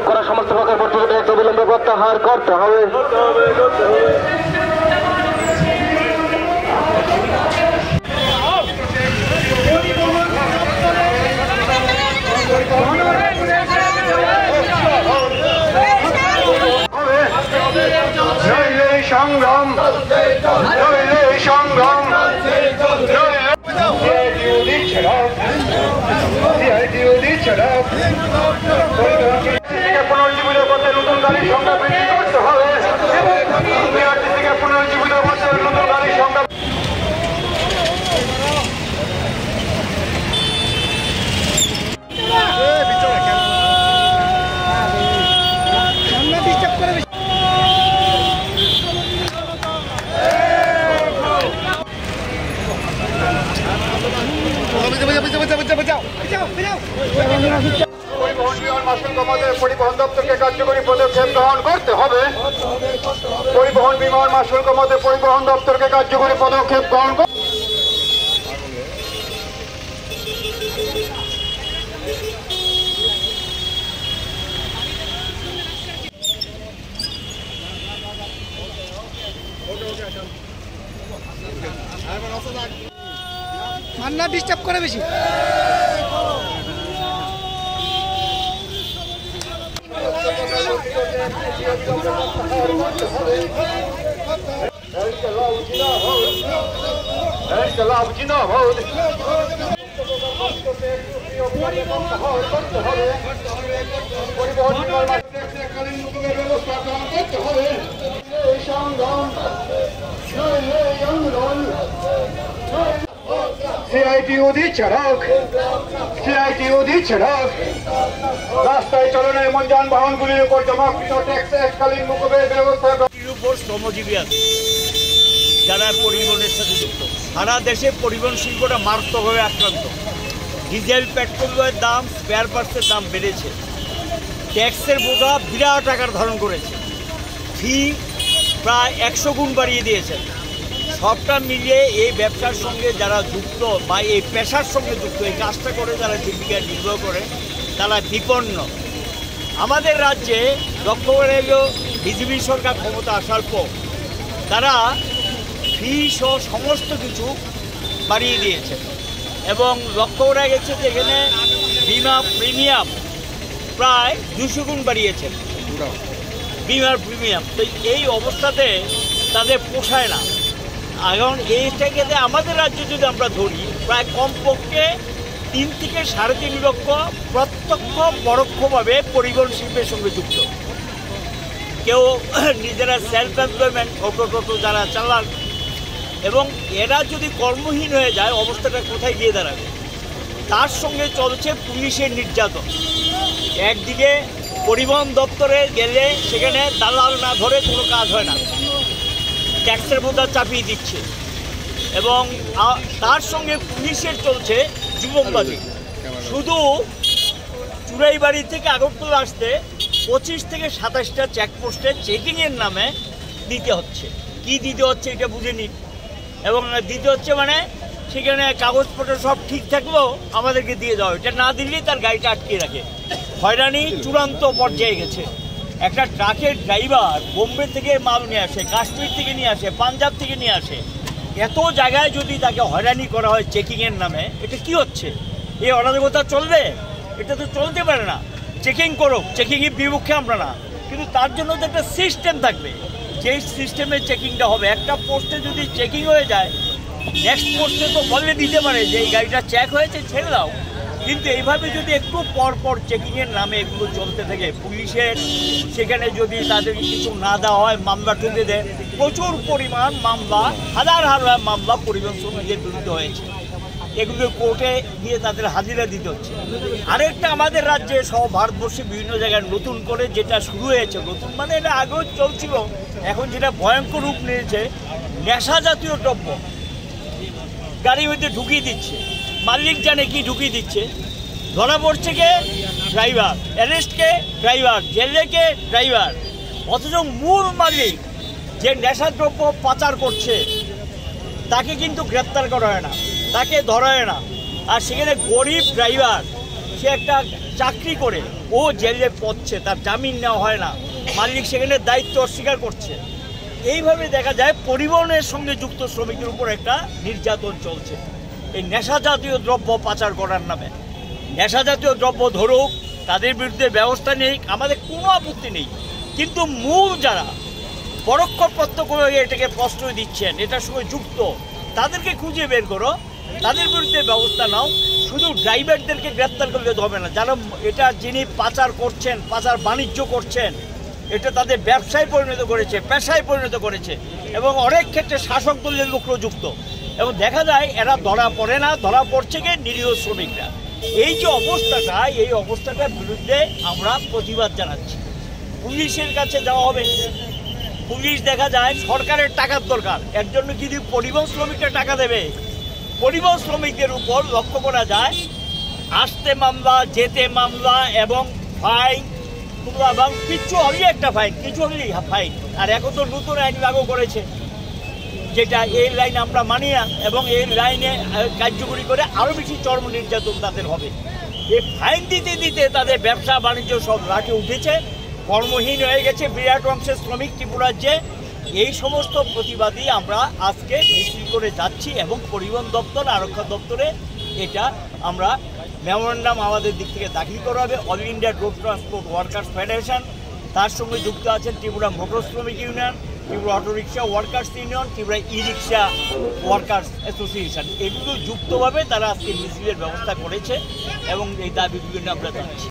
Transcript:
করা সমস্ত প্রকার প্রতিযোগিতা অবিলম্বে প্রত্যাহার করতে হবে। সংগ্রাম সংগ্রাম পুনর্জীবিত করতে নতুন গাড়ির সংখ্যা বৃদ্ধি করতে হবে। পুনর্জীবিত করতে নতুন গাড়ির সংখ্যা পরিবহন দপ্তরকে কার্যকরী পদক্ষেপ গ্রহণ করতে হবে। পরিবহন বিমান মাশুল কমাতে পরিবহন দপ্তরকে কার্যকরী পদক্ষেপ গ্রহণ করতে মান্না ডিস্টার্ব করে বেশি। রাস্তায় চলনে এমন যানবাহনগুলির উপর জমাকৃত ট্যাক্স এককালীন মুকুবের ব্যবস্থা শ্রমজীবী আছে যারা পরিবহনের সাথে যুক্ত। সারা দেশে পরিবহন শিল্পটা মারাত্মকভাবে আক্রান্ত। ডিজেল পেট্রোলের দাম, স্পেয়ার পার্টসের দাম বেড়েছে, ট্যাক্সের বোঝা বিরাট আকার ধারণ করেছে, ফি প্রায় 100 গুণ বাড়িয়ে দিয়েছেন। সবটা মিলিয়ে এই ব্যবসার সঙ্গে যারা যুক্ত বা এই পেশার সঙ্গে যুক্ত, এই কাজটা করে যারা জীবিকা নির্বাহ করে, তারা বিপন্ন। আমাদের রাজ্যে লক্ষ্য করে এলো বিজেপি সরকার ক্ষমতা আসার পর তারা ফি সহ সমস্ত কিছু বাড়িয়ে দিয়েছে এবং লক্ষ্য করা গেছে যে এখানে বিমা প্রিমিয়াম প্রায় 200 গুণ বাড়িয়েছে বিমার প্রিমিয়াম। তো এই অবস্থাতে তাদের পোষায় না। এখন এইটাকে আমাদের রাজ্যে যদি আমরা ধরি, প্রায় কমপক্ষে 3 থেকে 3.5 লক্ষ প্রত্যক্ষ পরোক্ষভাবে পরিবহন শিল্পের সঙ্গে যুক্ত। কেউ নিজেরা সেলফ এমপ্লয়মেন্ট অটো যারা চালান, এবং এরা যদি কর্মহীন হয়ে যায় অবস্থাটা কোথায় গিয়ে দাঁড়াবে। তার সঙ্গে চলছে পুলিশের নির্যাতন। একদিকে পরিবহন দপ্তরে গেলে সেখানে দালাল না ধরে কোনো কাজ হয় না, ট্যাক্সের বোঝা চাপিয়ে দিচ্ছে, এবং তার সঙ্গে পুলিশের চলছে যুবকবাজি। শুধু চুরাইবাড়ি থেকে আগরতলা আসতে 25 থেকে 27টা চেকপোস্টে চেকিংয়ের নামে দিতে হচ্ছে। কি দিতে হচ্ছে এটা বুঝে নিন। এবং দিতে হচ্ছে মানে সেখানে কাগজপত্র সব ঠিক থাকলেও আমাদেরকে দিয়ে যাওয়া, এটা না দিলেই তার গাড়িটা আটকে রাখে। হয়রানি চূড়ান্ত পর্যায়ে গেছে। একটা ট্রাকের ড্রাইভার বোম্বে থেকে মাল নিয়ে আসে, কাশ্মীর থেকে নিয়ে আসে, পাঞ্জাব থেকে নিয়ে আসে, এত জায়গায় যদি তাকে হয়রানি করা হয় চেকিংয়ের নামে, এটা কি হচ্ছে? এই অরাজকতা চলবে? এটা তো চলতে পারে না। চেকিং করুক, চেকিংয়ের বিপক্ষে আমরা না, কিন্তু তার জন্য তো একটা সিস্টেম থাকবে, যেই সিস্টেমে চেকিংটা হবে। একটা পোস্টে যদি চেকিং হয়ে যায়, নেক্সট পোস্টে তো বলে দিতে পারে যে এই গাড়িটা চেক হয়েছে, ছেড়ে দাও। কিন্তু এইভাবে যদি একটু পর পর চেকিংয়ের নামে এগুলো চলতে থাকে, পুলিশের সেখানে যদি তাদের কিছু না দেওয়া হয়, মামলা ঠুকে দেয়। প্রচুর পরিমাণ মামলা, হাজার হাজার মামলা পরিবহন শ্রমিকদের বিরুদ্ধে হয়েছে। এগুলো কোর্টে গিয়ে তাদের হাজিরা দিতে হচ্ছে। আরেকটা আমাদের রাজ্যে সহ ভারতবর্ষে বিভিন্ন জায়গায় নতুন করে যেটা শুরু হয়েছে, নতুন মানে এটা আগেও চলছিল, এখন যেটা ভয়ঙ্কর রূপ নিয়েছে, নেশা জাতীয় দ্রব্য গাড়ির মধ্যে ঢুকিয়ে দিচ্ছে। মালিক জানে কি ঢুকিয়ে দিচ্ছে। ধরা পড়ছে কে? ড্রাইভার। অ্যারেস্ট কে? ড্রাইভার। জেলে কে? ড্রাইভার। অথচ মূল মালিক যে নেশাদ্রব্য পাচার করছে তাকে কিন্তু গ্রেপ্তার করা হয় না, তাকে ধরা হয় না। আর সেখানে গরিব ড্রাইভার সে একটা চাকরি করে ও জেলে পড়ছে, তার জামিন নেওয়া হয় না, মালিক সেখানে দায়িত্ব অস্বীকার করছে। এইভাবে দেখা যায় পরিবহনের সঙ্গে যুক্ত শ্রমিকদের উপর একটা নির্যাতন চলছে এই নেশা জাতীয় দ্রব্য পাচার করার নামে। নেশা জাতীয় দ্রব্য ধরুক, তাদের বিরুদ্ধে ব্যবস্থা নেই, আমাদের কোনো আপত্তি নেই, কিন্তু মূল যারা পরোক্ষ প্রত্যক্ষভাবে এটাকে প্রশ্রয় দিচ্ছেন, এটার সঙ্গে যুক্ত, তাদেরকে খুঁজে বের করো, তাদের বিরুদ্ধে ব্যবস্থা নাও। শুধু ড্রাইভারদেরকে গ্রেপ্তার করলে হবে না, যারা এটা যিনি পাচার করছেন, পাচার বাণিজ্য করছেন, এটা তাদের ব্যবসায় পরিণত করেছে, পেশায় পরিণত করেছে, এবং অনেক ক্ষেত্রে শাসক দলের লোকও যুক্ত। এবং দেখা যায় এরা ধরা পড়ে না, ধরা পড়ছে গিয়ে নিরীহ শ্রমিকরা। এই যে অবস্থাটা, এই অবস্থাটার বিরুদ্ধে আমরা প্রতিবাদ জানাচ্ছি। পুলিশের কাছে যাওয়া হবে, পুলিশ দেখা যায় সরকারের টাকার দরকার, এর জন্য যদি পরিবহন শ্রমিকরা টাকা দেবে, পরিবহন শ্রমিকদের উপর লক্ষ্য করা যায় আসতে মামলা, যেতে মামলা এবং ফাইন, এবং কিছু হলেই একটা ফাইন, কিছু হলেই ফাইন। আর এখন তো নতুন আইন লাগু করেছে, যেটা এই লাইন আমরা মানি না, এবং এই লাইনে কার্যকরী করে আরও বেশি চরম নির্যাতন তাদের হবে। এই ফাইন দিতে দিতে তাদের ব্যবসা বাণিজ্য সব লাঠে উঠেছে, কর্মহীন হয়ে গেছে বিরাট অংশের শ্রমিক ত্রিপুরাজ্যে। এই সমস্ত প্রতিবাদী আমরা আজকে মিছিল করে যাচ্ছি, এবং পরিবহন দপ্তর, আরক্ষা দপ্তরে এটা আমরা মেমোরেন্ডাম আমাদের দিক থেকে দাখিল করা হবে। All India Road Transport Workers Federation, তার সঙ্গে যুক্ত আছেন ত্রিপুরা মোটর শ্রমিক union, Tripura autorickshaw workers union, Tripura e rickshaw workers association. এগুলো যুক্তভাবে তারা আজকে মিছিলের ব্যবস্থা করেছে, এবং এই দাবিগুলো আমরা জানাচ্ছি।